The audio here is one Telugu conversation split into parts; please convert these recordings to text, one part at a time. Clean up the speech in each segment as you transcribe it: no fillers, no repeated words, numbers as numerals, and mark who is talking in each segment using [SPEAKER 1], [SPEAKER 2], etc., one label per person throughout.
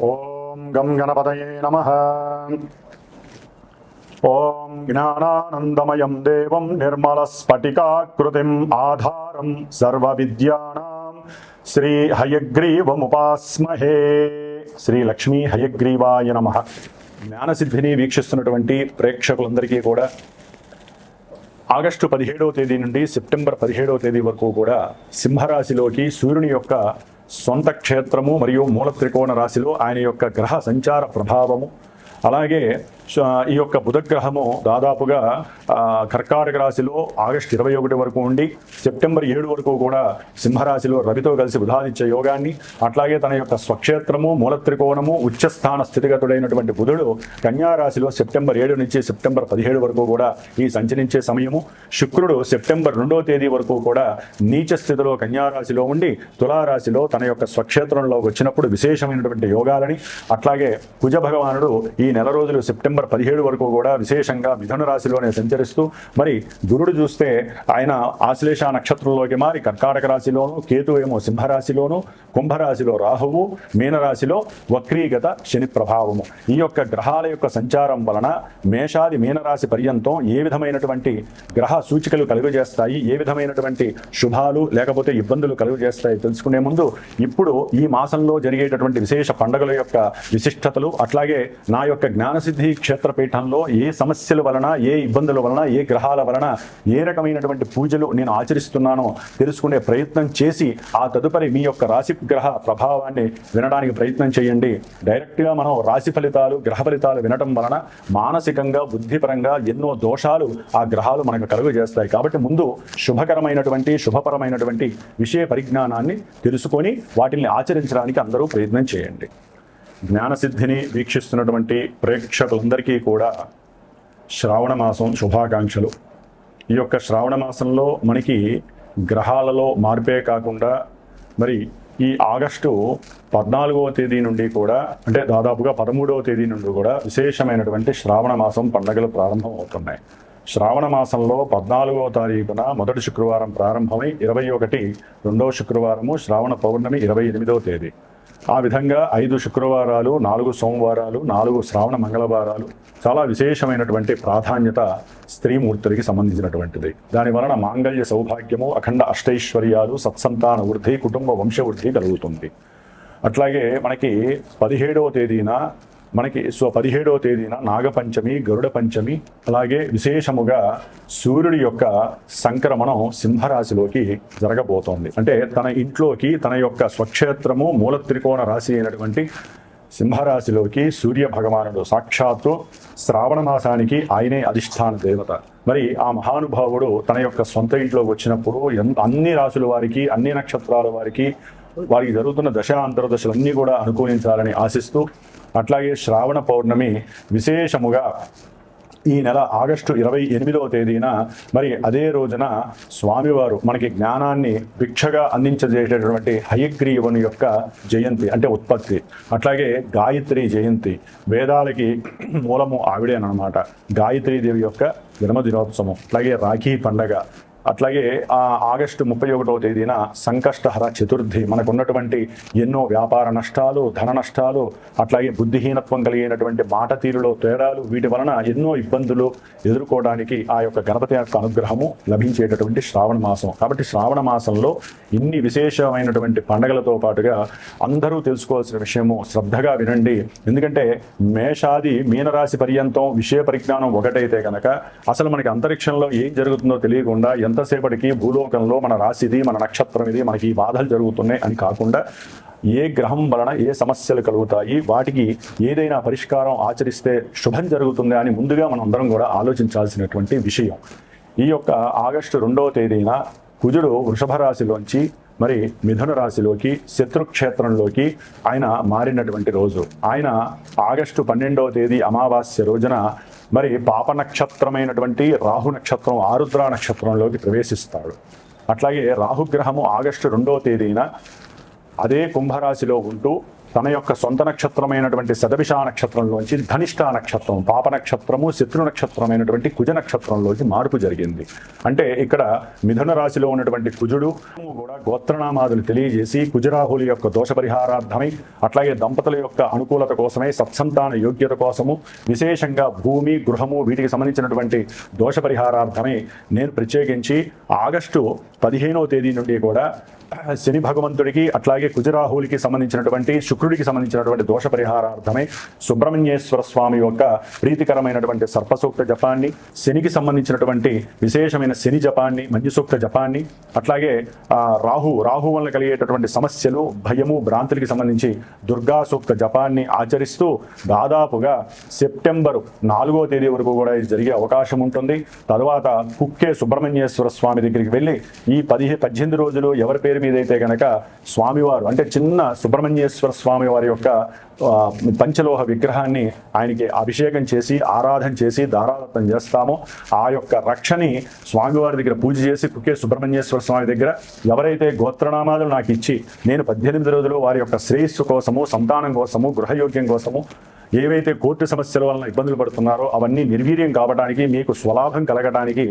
[SPEAKER 1] ఓం గం గణపతయే నమః. ఓం జ్ఞానానందమయం దేవం నిర్మలస్ఫటికాకృతిం ఆధారం సర్వవిద్యానాం శ్రీ హయగ్రీవముపాస్మహే. శ్రీ లక్ష్మీ హయగ్రీవాయ నమః. జ్ఞానసిద్ధిని వీక్షిస్తున్నటువంటి ప్రేక్షకులందరికీ కూడా ఆగస్టు 17వ తేదీ నుండి సెప్టెంబర్ 17వ తేదీ వరకు కూడా సింహరాశిలోకి సూర్యుని యొక్క సొంత క్షేత్రము మరియు మూల త్రికోణ రాశిలో ఆయన యొక్క గ్రహ సంచార ప్రభావము, అలాగే ఈ యొక్క బుధగ్రహము దాదాపుగా కర్కాటక రాశిలో ఆగస్టు 21 వరకు ఉండి సెప్టెంబర్ 7 వరకు కూడా సింహరాశిలో రవితో కలిసి బుధాదిత్య యోగాన్ని, అట్లాగే తన యొక్క స్వక్షేత్రము మూల త్రికోణము ఉచ్చస్థాన స్థితిగతుడైనటువంటి బుధుడు కన్యారాశిలో సెప్టెంబర్ 7 నుంచి సెప్టెంబర్ 17 వరకు కూడా ఈ సంచరించే సమయము. శుక్రుడు సెప్టెంబర్ 2వ తేదీ వరకు కూడా నీచ స్థితిలో కన్యారాశిలో ఉండి తులారాశిలో తన యొక్క స్వక్షేత్రంలో వచ్చినప్పుడు విశేషమైనటువంటి యోగాలని, అట్లాగే కుజ భగవానుడు ఈ నెల రోజులు సెప్టెంబర్ 17 వరకు కూడా విశేషంగా మిథున రాశిలోనే సంచరిస్తూ, మరి గురుడు చూస్తే ఆయన ఆశ్లేష నక్షత్రంలోకి మారి కర్కాటక రాశిలోను, కేతు ఏమో సింహరాశిలోను, కుంభరాశిలో రాహువు, మీనరాశిలో వక్రీగత శని ప్రభావము. ఈ యొక్క గ్రహాల యొక్క సంచారం వలన మేషాది మీనరాశి పర్యంతం ఏ విధమైనటువంటి గ్రహ సూచికలు కలుగజేస్తాయి, ఏ విధమైనటువంటి శుభాలు లేకపోతే ఇబ్బందులు కలుగజేస్తాయి తెలుసుకునే ముందు ఇప్పుడు ఈ మాసంలో జరిగేటటువంటి విశేష పండుగల యొక్క విశిష్టతలు, అట్లాగే నా యొక్క జ్ఞానసిద్ధి క్షేత్రపీఠంలో ఏ సమస్యల వలన, ఏ ఇబ్బందుల వలన, ఏ గ్రహాల వలన ఏ రకమైనటువంటి పూజలు నేను ఆచరిస్తున్నానో తెలుసుకునే ప్రయత్నం చేసి ఆ తదుపరి మీ యొక్క రాశి గ్రహ ప్రభావాన్ని వినడానికి ప్రయత్నం చేయండి. డైరెక్ట్గా మనం రాశి ఫలితాలు, గ్రహ ఫలితాలు వినటం వలన మానసికంగా బుద్ధిపరంగా ఎన్నో దోషాలు ఆ గ్రహాలు మనకు కలుగజేస్తాయి. కాబట్టి ముందు శుభకరమైనటువంటి శుభపరమైనటువంటి విషయ పరిజ్ఞానాన్ని తెలుసుకొని వాటిని ఆచరించడానికి అందరూ ప్రయత్నం చేయండి. జ్ఞానసిద్ధిని వీక్షిస్తున్నటువంటి ప్రేక్షకులందరికీ కూడా శ్రావణ మాసం శుభాకాంక్షలు. ఈ యొక్క శ్రావణ మాసంలో మనకి గ్రహాలలో మార్పే కాకుండా మరి ఈ ఆగస్టు 14వ తేదీ నుండి కూడా, అంటే దాదాపుగా 13వ తేదీ నుండి కూడా విశేషమైనటువంటి శ్రావణ మాసం పండుగలు ప్రారంభం అవుతున్నాయి. శ్రావణ మాసంలో 14వ తారీఖున మొదటి శుక్రవారం ప్రారంభమై 21 రెండవ శుక్రవారము, శ్రావణ పౌర్ణమి 28వ తేదీ. ఆ విధంగా 5 శుక్రవారాలు, 4 సోమవారాలు, 4 శ్రావణ మంగళవారాలు చాలా విశేషమైనటువంటి ప్రాధాన్యత స్త్రీమూర్తులకి సంబంధించినటువంటిది. దాని వలన మాంగళ్య సౌభాగ్యము, అఖండ అష్టైశ్వర్యాలు, సత్సంతాన వృద్ధి, కుటుంబ వంశవృద్ధి కలుగుతుంది. అట్లాగే మనకి 17వ తేదీన నాగపంచమి, గరుడ పంచమి, అలాగే విశేషముగా సూర్యుడి యొక్క సంక్రమణం సింహరాశిలోకి జరగబోతోంది. అంటే తన ఇంట్లోకి తన యొక్క స్వక్షేత్రము మూల త్రికోణ రాశి అయినటువంటి సింహరాశిలోకి సూర్య భగవానుడు సాక్షాత్తు శ్రావణ మాసానికి ఆయనే అధిష్టాన దేవత. మరి ఆ మహానుభావుడు తన యొక్క సొంత ఇంట్లోకి వచ్చినప్పుడు అన్ని రాశుల వారికి, అన్ని నక్షత్రాల వారికి జరుగుతున్న దశ అంతర్దశలన్నీ కూడా అనుకూలించాలని ఆశిస్తూ, అట్లాగే శ్రావణ పౌర్ణమి విశేషముగా ఈ నెల ఆగస్టు 28వ తేదీన మరి అదే రోజున స్వామివారు మనకి జ్ఞానాన్ని భిక్షగా అందించజేసేటటువంటి హయగ్రీవుని యొక్క జయంతి, అంటే ఉత్పత్తి. అట్లాగే గాయత్రి జయంతి, వేదాలకి మూలము ఆవిడేనమాట. గాయత్రీదేవి యొక్క జన్మదినోత్సవం, అట్లాగే రాఖీ పండగ, అట్లాగే ఆగస్టు 31వ తేదీన సంకష్టహర చతుర్థి. మనకున్నటువంటి ఎన్నో వ్యాపార నష్టాలు, ధన నష్టాలు, అట్లాగే బుద్ధిహీనత్వం కలిగినటువంటి మాట తీరులో తేడాలు, వీటి వలన ఎన్నో ఇబ్బందులు ఎదుర్కోవడానికి ఆ యొక్క గణపతి యొక్క అనుగ్రహము లభించేటటువంటి శ్రావణ మాసం. కాబట్టి శ్రావణ మాసంలో ఇన్ని విశేషమైనటువంటి పండగలతో పాటుగా అందరూ తెలుసుకోవాల్సిన విషయము శ్రద్ధగా వినండి. ఎందుకంటే మేషాది మీనరాశి పర్యంతం విషయ పరిజ్ఞానం ఒకటైతే కనుక అసలు మనకి అంతరిక్షంలో ఏం జరుగుతుందో తెలియకుండా ఎంతసేపటికి భూలోకంలో మన రాశిది, మన నక్షత్రం ఇది, మనకి ఈ బాధలు జరుగుతున్నాయి అని కాకుండా ఏ గ్రహం వలన ఏ సమస్యలు కలుగుతాయి, వాటికి ఏదైనా పరిష్కారం ఆచరిస్తే శుభం జరుగుతుంది అని ముందుగా మనం అందరం కూడా ఆలోచించాల్సినటువంటి విషయం. ఈ యొక్క ఆగస్టు 2వ తేదీన కుజుడు వృషభ రాశిలోంచి మరి మిథున రాశిలోకి శత్రుక్షేత్రంలోకి ఆయన మారినటువంటి రోజు. ఆయన ఆగస్టు 12వ తేదీ అమావాస్య రోజున మరి పాప నక్షత్రమైనటువంటి రాహు నక్షత్రం, ఆరుద్ర నక్షత్రంలోకి ప్రవేశిస్తాడు. అట్లాగే రాహుగ్రహము ఆగస్టు 2వ తేదీన అదే కుంభరాశిలో ఉంటూ తన యొక్క సొంత నక్షత్రమైనటువంటి శతభిష నక్షత్రంలోంచి ధనిష్ట నక్షత్రం, పాప నక్షత్రము, శత్రు నక్షత్రమైనటువంటి కుజ నక్షత్రంలోకి మార్పు జరిగింది. అంటే ఇక్కడ మిథున రాశిలో ఉన్నటువంటి కుజుడు కూడా గోత్రనామాదులు తెలియజేసి కుజరాహుల యొక్క దోష పరిహారార్థమై, అట్లాగే దంపతుల యొక్క అనుకూలత కోసమై, సత్సంతాన యోగ్యత కోసము, విశేషంగా భూమి, గృహము వీటికి సంబంధించినటువంటి దోష పరిహారార్థమై నేను ప్రత్యేకించి ఆగస్టు 15వ తేదీ నుండి కూడా శని భగవంతుడికి అట్లాగే కుజరాహులకి సంబంధించినటువంటి, శుక్రుడికి సంబంధించినటువంటి దోష పరిహారార్థమై సుబ్రహ్మణ్యేశ్వర స్వామి యొక్క ప్రీతికరమైనటువంటి సర్పసూక్త జపాన్ని, శనికి సంబంధించినటువంటి విశేషమైన శని జపాన్ని, మంజుసూక్త జపాన్ని, అట్లాగే రాహు వల్ల కలిగేటటువంటి సమస్యలు, భయము, భ్రాంతులకి సంబంధించి దుర్గా సూక్త జపాన్ని ఆచరిస్తూ దాదాపుగా సెప్టెంబర్ 4వ తేదీ వరకు కూడా ఇది జరిగే అవకాశం ఉంటుంది. తరువాత కుక్కే సుబ్రహ్మణ్యేశ్వర స్వామి దగ్గరికి వెళ్ళి ఈ 18 రోజులు ఎవరి పేరు మీదైతే కనుక స్వామివారు అంటే చిన్న సుబ్రహ్మణ్యేశ్వర స్వామి వారి యొక్క పంచలోహ విగ్రహాన్ని ఆయనకి అభిషేకం చేసి ఆరాధన చేసి దారాదత్తం చేస్తామో ఆ యొక్క రక్షని స్వామివారి దగ్గర పూజ చేసి కుక్కే సుబ్రహ్మణ్యేశ్వర స్వామి దగ్గర ఎవరైతే గోత్రనామాలు నాకు ఇచ్చి నేను 18 రోజులు వారి యొక్క శ్రేయస్సు కోసము, సంతానం కోసము, గృహయోగ్యం కోసము ఏవైతే కోర్టు సమస్యల వలన ఇబ్బందులు పడుతున్నారో అవన్నీ నిర్వీర్యం కావడానికి, మీకు స్వలాభం కలగడానికి,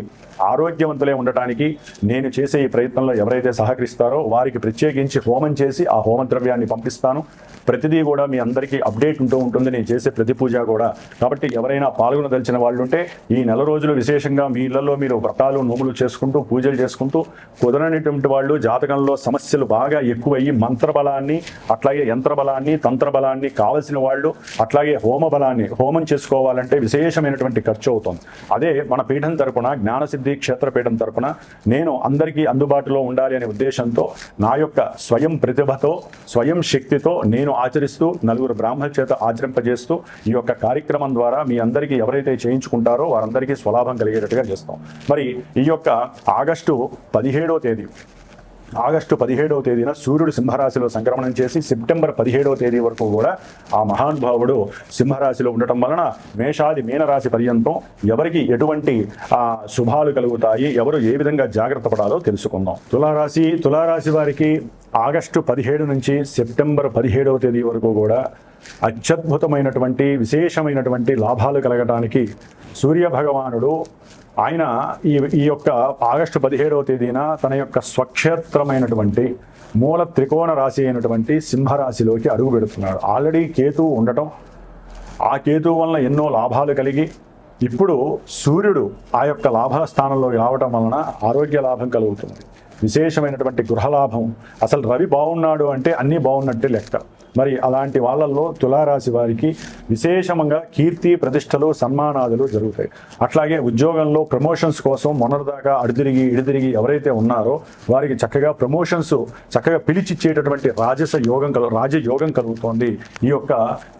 [SPEAKER 1] ఆరోగ్యవంతులే ఉండటానికి నేను చేసే ఈ ప్రయత్నంలో ఎవరైతే సహకరిస్తారో వారికి ప్రత్యేకించి హోమం చేసి ఆ హోమ ద్రవ్యాన్ని పంపిస్తాను. ప్రతిదీ కూడా మీ అందరికీ అప్డేట్ ఉంటూ ఉంటుంది నేను చేసే ప్రతి పూజ కూడా. కాబట్టి ఎవరైనా పాల్గొనదలిచిన వాళ్ళు ఉంటే ఈ నెల రోజులు విశేషంగా మీ ఇళ్లలో మీరు వ్రతాలు, నోములు చేసుకుంటూ పూజలు చేసుకుంటూ, కుదరనటువంటి వాళ్ళు జాతకంలో సమస్యలు బాగా ఎక్కువయ్యి మంత్రబలాన్ని, అట్లాగే యంత్రబలాన్ని, తంత్రబలాన్ని కావలసిన వాళ్ళు, అట్లాగే హోమ బలాన్ని హోమం చేసుకోవాలంటే విశేషమైనటువంటి ఖర్చు అవుతుంది. అదే మన పీఠం తరపున, జ్ఞానసిద్ధి క్షేత్రపీఠం తరపున నేను అందరికీ అందుబాటులో ఉండాలి అనే ఉద్దేశంతో నా యొక్క స్వయం ప్రతిభతో, స్వయం శక్తితో నేను ఆచరిస్తూ, నలుగురు బ్రాహ్మణుల చేత ఆచరింపజేస్తూ ఈ యొక్క కార్యక్రమం ద్వారా మీ అందరికీ ఎవరైతే చేయించుకుంటారో వారందరికీ స్వలాభం కలిగేటట్టుగా చేస్తాం. మరి ఈ యొక్క ఆగస్టు 17వ తేదీన సూర్యుడు సింహరాశిలో సంక్రమణం చేసి సెప్టెంబర్ 17వ తేదీ వరకు కూడా ఆ మహానుభావుడు సింహరాశిలో ఉండటం వలన మేషాది మీనరాశి పర్యంతం ఎవరికి ఎటువంటి శుభాలు కలుగుతాయి, ఎవరు ఏ విధంగా జాగ్రత్త పడాలో తెలుసుకుందాం. తులారాశి వారికి ఆగస్టు 17 నుంచి సెప్టెంబర్ 17వ తేదీ వరకు కూడా అత్యద్భుతమైనటువంటి విశేషమైనటువంటి లాభాలు కలగడానికి సూర్య భగవానుడు ఆయన ఈ యొక్క ఆగస్టు 17వ తేదీన తన యొక్క స్వక్షేత్రమైనటువంటి మూల త్రికోణ రాశి అయినటువంటి సింహరాశిలోకి అడుగు పెడుతున్నాడు. ఆల్రెడీ కేతువు ఉండటం, ఆ కేతువు వలన ఎన్నో లాభాలు కలిగి ఇప్పుడు సూర్యుడు ఆ యొక్క లాభ స్థానంలోకి రావటం వలన ఆరోగ్య లాభం కలుగుతుంది, విశేషమైనటువంటి గృహలాభం. అసలు రవి బాగున్నాడు అంటే అన్నీ బాగున్నట్టే లెక్క. మరి అలాంటి వాళ్ళల్లో తులారాశి వారికి విశేషంగా కీర్తి ప్రతిష్టలు సన్మానాదులు జరుగుతాయి. అట్లాగే ఉద్యోగంలో ప్రమోషన్స్ కోసం మొన్నటిదాకా ఇడిదిరిగి ఎవరైతే ఉన్నారో వారికి చక్కగా ప్రమోషన్స్ చక్కగా పిలిచిచ్చేటటువంటి రాజయోగం కలుగుతోంది ఈ యొక్క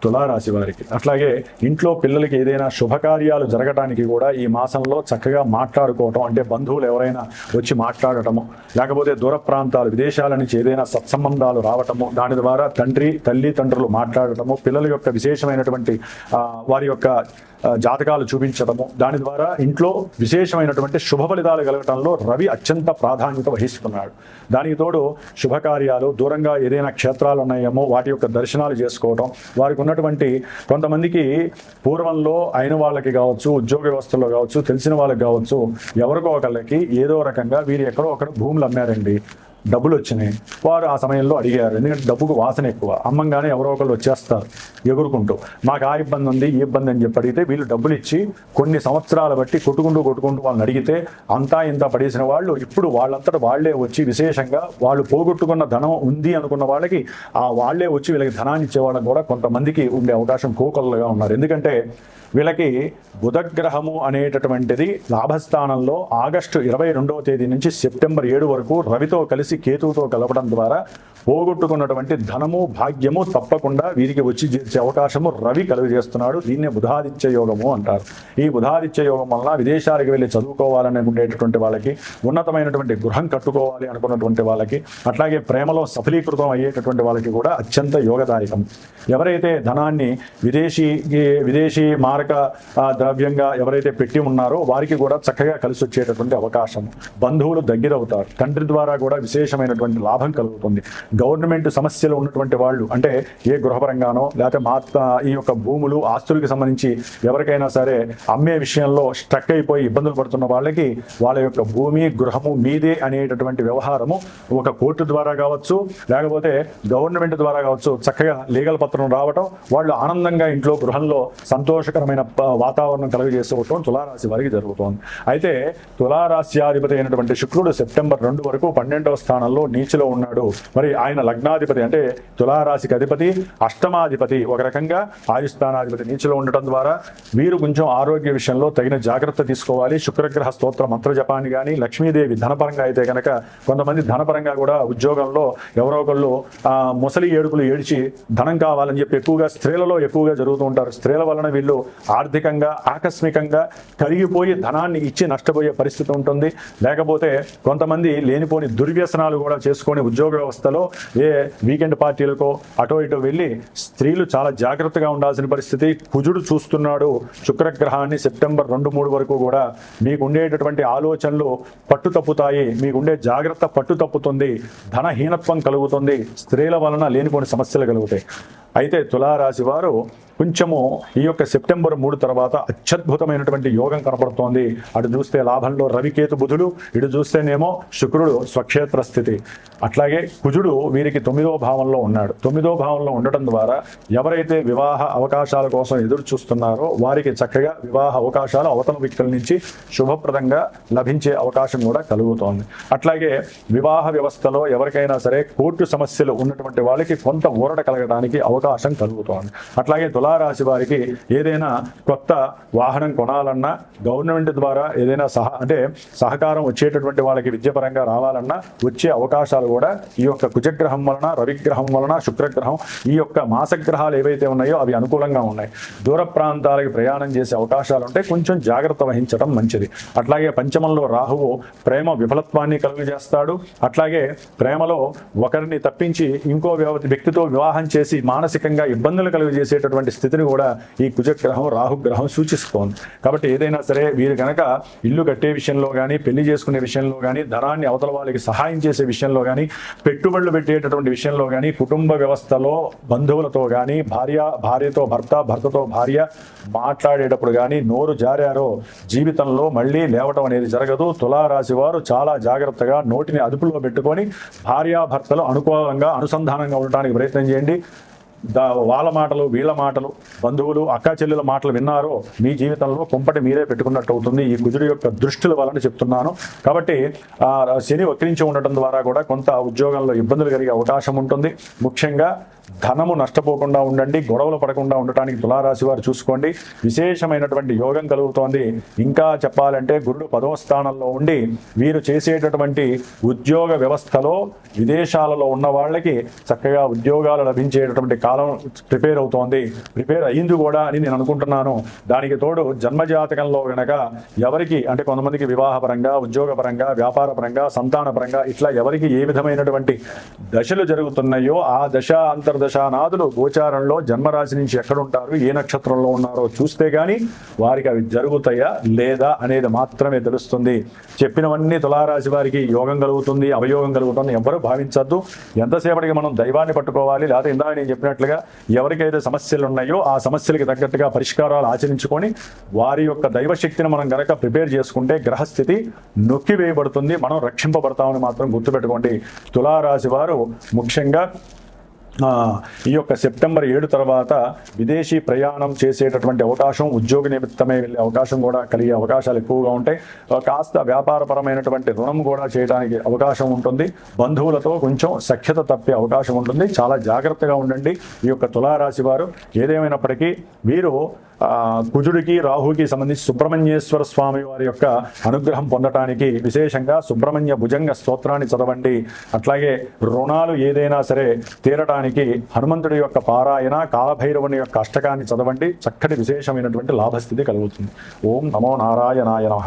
[SPEAKER 1] తులారాశి వారికి. అట్లాగే ఇంట్లో పిల్లలకి ఏదైనా శుభకార్యాలు జరగడానికి కూడా ఈ మాసంలో చక్కగా మాట్లాడుకోవటం, అంటే బంధువులు ఎవరైనా వచ్చి మాట్లాడటము, లేకపోతే దూర ప్రాంతాలు విదేశాల నుంచి ఏదైనా సత్సంబంధాలు రావటము, దాని ద్వారా తల్లిదండ్రులు మాట్లాడటము, పిల్లల యొక్క విశేషమైనటువంటి వారి యొక్క జాతకాలు చూపించడము, దాని ద్వారా ఇంట్లో విశేషమైనటువంటి శుభ ఫలితాలు కలగటంలో రవి అత్యంత ప్రాధాన్యత వహిస్తున్నాడు. దానికి తోడు శుభకార్యాలు, దూరంగా ఏదైనా క్షేత్రాలు ఉన్నాయేమో వాటి యొక్క దర్శనాలు చేసుకోవటం, వారికి ఉన్నటువంటి కొంతమందికి పూర్వంలో అయిన వాళ్ళకి కావచ్చు, ఉద్యోగ వ్యవస్థలో కావచ్చు, తెలిసిన వాళ్ళకి కావచ్చు, ఎవరికో ఒకళ్ళకి ఏదో రకంగా వీరు ఎక్కడో ఒకరు భూములు అమ్మారండి, డబ్బులు వచ్చినాయి. వారు ఆ సమయంలో అడిగారు, ఎందుకంటే డబ్బుకు వాసన ఎక్కువ. అమ్మంగానే ఎవరో ఒకళ్ళు వచ్చేస్తారు ఎగురుకుంటూ, మాకు ఆ ఇబ్బంది ఉంది, ఈ ఇబ్బంది అని చెప్పి అడిగితే వీళ్ళు డబ్బులు ఇచ్చి కొన్ని సంవత్సరాలు బట్టి కొట్టుకుంటూ వాళ్ళని అడిగితే అంతా ఇంత పడేసిన వాళ్ళు ఇప్పుడు వాళ్ళంతటా వాళ్లే వచ్చి, విశేషంగా వాళ్ళు పోగొట్టుకున్న ధనం ఉంది అనుకున్న వాళ్ళకి వాళ్లే వచ్చి వీళ్ళకి ధనాన్ని ఇచ్చేవాళ్ళని కూడా కొంతమందికి ఉండే అవకాశం కోకొల్లగా ఉన్నారు. ఎందుకంటే వీళ్ళకి బుధగ్రహము అనేటటువంటిది లాభస్థానంలో ఆగస్టు 22వ తేదీ నుంచి సెప్టెంబర్ 7 వరకు రవితో కలిసి కేతువుతో కలపడం ద్వారా పోగొట్టుకున్నటువంటి ధనము, భాగ్యము తప్పకుండా వీరికి వచ్చి చేసే అవకాశము రవి కలుగజేస్తున్నాడు. దీన్నే బుధాదిత్య యోగము అంటారు. ఈ బుధాదిత్య యోగం వలన విదేశాలకు వెళ్ళి చదువుకోవాలని ఉండేటటువంటి వాళ్ళకి, ఉన్నతమైనటువంటి గృహం కట్టుకోవాలి అనుకున్నటువంటి వాళ్ళకి, అట్లాగే ప్రేమలో సఫలీకృతం అయ్యేటటువంటి వాళ్ళకి కూడా అత్యంత యోగదాయకం. ఎవరైతే ధనాన్ని విదేశీ మారక ద్రవ్యంగా ఎవరైతే పెట్టి ఉన్నారో వారికి కూడా చక్కగా కలిసి వచ్చేటటువంటి అవకాశం. బంధువులు దగ్గరవుతారు, తండ్రి ద్వారా కూడా విశేష విశేషమైనటువంటి లాభం కలుగుతుంది. గవర్నమెంట్ సమస్యలు ఉన్నటువంటి వాళ్ళు, అంటే ఏ గృహపరంగానో లేకపోతే ఈ యొక్క భూములు ఆస్తులకు సంబంధించి ఎవరికైనా సరే అమ్మే విషయంలో స్ట్రక్ అయిపోయి ఇబ్బందులు పడుతున్న వాళ్ళకి వాళ్ళ యొక్క భూమి గృహము మీదే అనేటటువంటి వ్యవహారము ఒక కోర్టు ద్వారా కావచ్చు, లేకపోతే గవర్నమెంట్ ద్వారా కావచ్చు, చక్కగా లీగల్ పత్రం రావటం, వాళ్ళు ఆనందంగా ఇంట్లో గృహంలో సంతోషకరమైన వాతావరణం కలుగజేసుకోవటం తులారాశి వారికి జరుగుతోంది. అయితే తులారాశ్యాధిపతి అయినటువంటి శుక్రుడు సెప్టెంబర్ 2 వరకు 12వ స్థానంలో నీచిలో ఉన్నాడు. మరి ఆయన లగ్నాధిపతి అంటే తులారాశికి అధిపతి, అష్టమాధిపతి, ఒక రకంగా ఆయుస్థానాధిపతి నీచిలో ఉండటం ద్వారా వీరు కొంచెం ఆరోగ్య విషయంలో తగిన జాగ్రత్త తీసుకోవాలి. శుక్రగ్రహ స్తోత్ర మంత్ర జపాన్ని కానీ, లక్ష్మీదేవి ధనపరంగా అయితే కనుక కొంతమంది ధనపరంగా కూడా ఉద్యోగంలో ఎవరో ఒకళ్ళు ముసలి ఏడుపులు ఏడిచి ధనం కావాలని చెప్పి ఎక్కువగా స్త్రీలలో ఎక్కువగా జరుగుతూ ఉంటారు. స్త్రీల వలన వీళ్ళు ఆర్థికంగా ఆకస్మికంగా కరిగిపోయి ధనాన్ని ఇచ్చి నష్టపోయే పరిస్థితి ఉంటుంది. లేకపోతే కొంతమంది లేనిపోని దుర్వ్యసనాలు కూడా చేసుకొని ఉద్యోగ వ్యవస్థలో ఏ వీకెండ్ పార్టీలకో అటో ఇటో వెళ్ళి స్త్రీలు చాలా జాగ్రత్తగా ఉండాల్సిన పరిస్థితి. కుజుడు చూస్తున్నాడు శుక్రగ్రహాన్ని సెప్టెంబర్ 2-3 వరకు కూడా. మీకు ఉండేటటువంటి ఆలోచనలు పట్టు తప్పుతాయి, మీకుండే జాగ్రత్త పట్టు తప్పుతుంది, ధనహీనత్వం కలుగుతుంది, స్త్రీల వలన లేనిపోని సమస్యలు కలుగుతాయి. అయితే తులారాశి వారు కొంచెము ఈ యొక్క సెప్టెంబర్ 3 తర్వాత అత్యద్భుతమైనటువంటి యోగం కనపడుతోంది. అటు చూస్తే లాభంలో రవికేతు బుధులు, ఇటు చూస్తేనేమో శుక్రుడు స్వక్షేత్ర స్థితి. అట్లాగే కుజుడు వీరికి 9వ భావంలో ఉన్నాడు. 9వ భావంలో ఉండటం ద్వారా ఎవరైతే వివాహ అవకాశాల కోసం ఎదురు చూస్తున్నారో వారికి చక్కగా వివాహ అవకాశాలు అవతల వ్యక్తుల నుంచి శుభప్రదంగా లభించే అవకాశం కూడా కలుగుతోంది. అట్లాగే వివాహ వ్యవస్థలో ఎవరికైనా సరే కోర్టు సమస్యలు ఉన్నటువంటి వాళ్ళకి కొంత ఊరట కలగడానికి అవకాశం కలుగుతోంది. అట్లాగే తులారాశి వారికి ఏదైనా కొత్త వాహనం కొనాలన్నా, గవర్నమెంట్ ద్వారా ఏదైనా సహకారం వచ్చేటటువంటి వాళ్ళకి విద్యాపరంగా రావాలన్నా వచ్చే అవకాశాలు కూడా ఈ యొక్క కుజగ్రహం వలన, రవిగ్రహం వలన, శుక్రగ్రహం, ఈ యొక్క మాసగ్రహాలు ఏవైతే ఉన్నాయో అవి అనుకూలంగా ఉన్నాయి. దూర ప్రాంతాలకు ప్రయాణం చేసే అవకాశాలు ఉంటే కొంచెం జాగ్రత్త వహించడం మంచిది. అట్లాగే పంచమంలో రాహువు ప్రేమ విఫలత్వాన్ని కలుగజేస్తాడు. అట్లాగే ప్రేమలో ఒకరిని తప్పించి ఇంకో వ్యక్తితో వివాహం చేసి మానసికంగా ఇబ్బందులు కలుగజేసేటటువంటి స్థితిని కూడా ఈ కుజగ్రహం, రాహుగ్రహం సూచిస్తోంది. కాబట్టి ఏదైనా సరే వీరు కనుక ఇల్లు కట్టే విషయంలో కానీ, పెళ్లి చేసుకునే విషయంలో కానీ, ధనాన్ని అవతల వాళ్ళకి సహాయం చేసే విషయంలో కానీ, పెట్టుబడులు పెట్టేటటువంటి విషయంలో కానీ, కుటుంబ వ్యవస్థలో బంధువులతో కానీ, భార్యతో భర్త, భర్తతో భార్య మాట్లాడేటప్పుడు కానీ నోరు జారారో జీవితంలో మళ్ళీ లేవటం అనేది జరగదు. తులారాశి వారు చాలా జాగ్రత్తగా నోటిని అదుపులో పెట్టుకొని భార్యాభర్తలు అనుకూలంగా అనుసంధానంగా ఉండటానికి ప్రయత్నం చేయండి. వాళ్ళ మాటలు, వీళ్ళ మాటలు, బంధువులు, అక్కా చెల్లెల మాటలు విన్నారో మీ జీవితంలో కుంపటి మీరే పెట్టుకున్నట్టు అవుతుంది. ఈ కుజుడి యొక్క దృష్టిల వలన చెప్తున్నాను. కాబట్టి శని వక్రించి ఉండటం ద్వారా కూడా కొంత ఉద్యోగంలో ఇబ్బందులు కలిగే అవకాశం ఉంటుంది. ముఖ్యంగా ధనము నష్టపోకుండా ఉండండి, గొడవలు పడకుండా ఉండటానికి తులారాశి వారు చూసుకోండి. విశేషమైనటువంటి యోగం కలుగుతోంది. ఇంకా చెప్పాలంటే గురుడు 10వ స్థానంలో ఉండి వీరు చేసేటటువంటి ఉద్యోగ వ్యవస్థలో విదేశాలలో ఉన్న వాళ్ళకి చక్కగా ఉద్యోగాలు లభించేటటువంటి కాలం ప్రిపేర్ అవుతోంది. ప్రిపేర్ అయ్యింది కూడా అని నేను అనుకుంటున్నాను. దానికి తోడు జన్మజాతకంలో గనక ఎవరికి అంటే కొంతమందికి వివాహపరంగా, ఉద్యోగపరంగా, వ్యాపారపరంగా, సంతానపరంగా ఇట్లా ఎవరికి ఏ విధమైనటువంటి దశలు జరుగుతున్నాయో ఆ దశ అంతర్దశానాథులు గోచారంలో జన్మరాశి నుంచి ఎక్కడుంటారు, ఏ నక్షత్రంలో ఉన్నారో చూస్తే గానీ వారికి అవి జరుగుతాయా లేదా అనేది మాత్రమే తెలుస్తుంది. చెప్పినవన్నీ తులారాశి వారికి యోగం కలుగుతుంది, అవయోగం కలుగుతుంది ఎవరు భావించద్దు. ఎంతసేపటికి మనం దైవాన్ని పట్టుకోవాలి. లేకపోతే ఇందాక నేను చెప్పినట్లుగా ఎవరికైతే సమస్యలు ఉన్నాయో ఆ సమస్యలకి తగ్గట్టుగా పరిష్కారాలు ఆచరించుకొని వారి యొక్క దైవశక్తిని మనం గనక ప్రిపేర్ చేసుకుంటే గ్రహస్థితి నొక్కివేయబడుతుంది, మనం రక్షింపబడతామని మాత్రం గుర్తుపెట్టుకోండి. తులారాశి వారు ముఖ్యంగా ఈ యొక్క సెప్టెంబర్ 7 తర్వాత విదేశీ ప్రయాణం చేసేటటువంటి అవకాశం, ఉద్యోగ నిమిత్తమే వెళ్ళే అవకాశం కూడా కలిగే అవకాశాలు ఎక్కువగా ఉంటాయి. కాస్త వ్యాపారపరమైనటువంటి రుణం కూడా చేయడానికి అవకాశం ఉంటుంది. బంధువులతో కొంచెం సఖ్యత తప్పే అవకాశం ఉంటుంది. చాలా జాగ్రత్తగా ఉండండి ఈ యొక్క తులారాశి వారు. ఏదేమైనప్పటికీ వీరు కుజుడికి, రాహుకి సంబంధించి సుబ్రహ్మణ్యేశ్వర స్వామి వారి యొక్క అనుగ్రహం పొందటానికి విశేషంగా సుబ్రహ్మణ్య భుజంగ స్తోత్రాన్ని చదవండి. అట్లాగే రుణాలు ఏదైనా సరే తీరటానికి హనుమంతుడి యొక్క పారాయణ, కాలభైరవుని యొక్క అష్టకాన్ని చదవండి. చక్కటి విశేషమైనటువంటి లాభస్థితి కలుగుతుంది. ఓం నమో నారాయణాయ నమః.